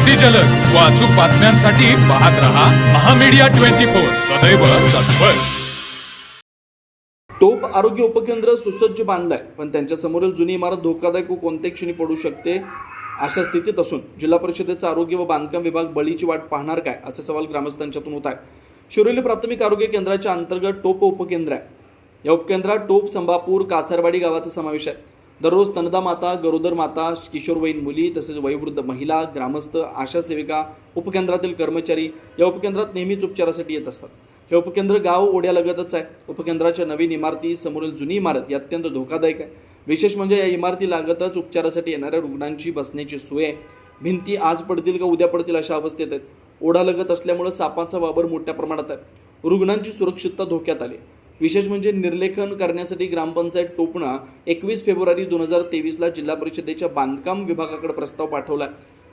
अगदी जलद व अचूक बातम्यांसाठी पाहत रहा महामीडिया 24 सदैव तत्पर. टोप आरोग्य उपकेंद्र सुसज्ज बांधलाय, पण त्यांच्या समोरील जुनी इमारत धोकादायक व कोणत्याही क्षणी पडू शकते अशा स्थितीत असून जिल्हा परिषदेचा आरोग्य व बांधकाम विभाग बळीची वाट पाहणार काय, असे सवाल ग्रामस्थांच्यातून होत आहे. शिरोली प्राथमिक आरोग्य केंद्राच्या अंतर्गत टोप उपकेंद्र आहे. या उपकेंद्रात टोप, संभापूर, कासारवाडी गावाचा समावेश आहे. दररोज स्तनदा माता, गरोदर माता, किशोरवयीन मुली तसेच वयोवृद्ध महिला, ग्रामस्थ, आशा सेविका, उपकेंद्रातील कर्मचारी या उपकेंद्रात नेहमीच उपचारासाठी येत असतात. हे उपकेंद्र गाव ओढ्यालगतच आहे. उपकेंद्राच्या नवीन इमारती समोरील जुनी इमारत ही अत्यंत धोकादायक आहे. विशेष म्हणजे या इमारती लागतच उपचारासाठी येणाऱ्या रुग्णांची बसण्याची सोय आहे. भिंती आज पडतील का उद्या पडतील अशा अवस्थेत आहेत. ओढालगत असल्यामुळे सापांचा वावर मोठ्या प्रमाणात आहे. रुग्णांची सुरक्षितता धोक्यात आली. विशेष म्हणजे निर्लेखन करण्यासाठी ग्रामपंचायत टोपणा 21 फेब्रुवारी 2023ला जिल्हा परिषदेच्या बांधकाम विभागाकडे प्रस्ताव पाठवला.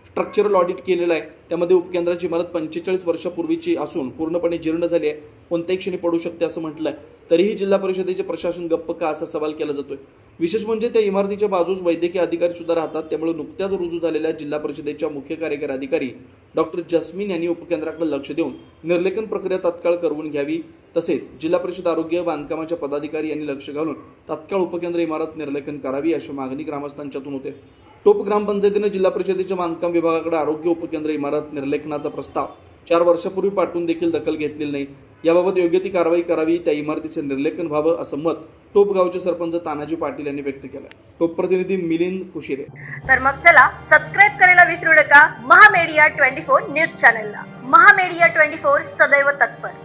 स्ट्रक्चरल ऑडिट केलेलं आहे. त्यामध्ये उपकेंद्राची इमारत 45 वर्षापूर्वीची असून पूर्णपणे जीर्ण झाली आहे, कोणत्याही क्षणी पडू शकते असं म्हटलं आहे. तरीही जिल्हा परिषदेचे प्रशासन गप्प का असा सवाल केला जातोय. विशेष म्हणजे त्या इमारतीच्या बाजूस वैद्यकीय अधिकारी सुद्धा राहतात. त्यामुळे नुकत्याच रुजू झालेल्या जिल्हा परिषदेच्या मुख्य कार्यकारी अधिकारी डॉक्टर जस्मिन यांनी उपकेंद्राकडे लक्ष देऊन निर्लेखन प्रक्रिया तात्काळ करवून घ्यावी. तसेच जिल्हा परिषद आरोग्य बांधकामाच्या पदाधिकारी यांनी लक्ष घालून तात्काळ उपकेंद्र इमारत निर्लेखन करावी अशी मागणी ग्रामस्थांच्यातून होते. टोप ग्रामपंचायतीने जिल्हा परिषदेच्या बांधकाम विभागाकडे आरोग्य उपकेंद्र इमारत निर्लेखनाचा प्रस्ताव 4 वर्षापूर्वी पाठवून देखील दखल घेतलेली नाही. याबाबत योग्य ती कारवाई करावी, त्या इमारतीचे निर्लेखन व्हावं असं मत टोप गावचे सरपंच तानाजी पाटील यांनी व्यक्त केलं. टोप प्रतिनिधी मिलिंद कुशिरे. तर मग चला सबस्क्राईब करायला विसरू नका महामीडिया 24 न्यूज चॅनलला. महामीडिया 24 सदैव तत्पर.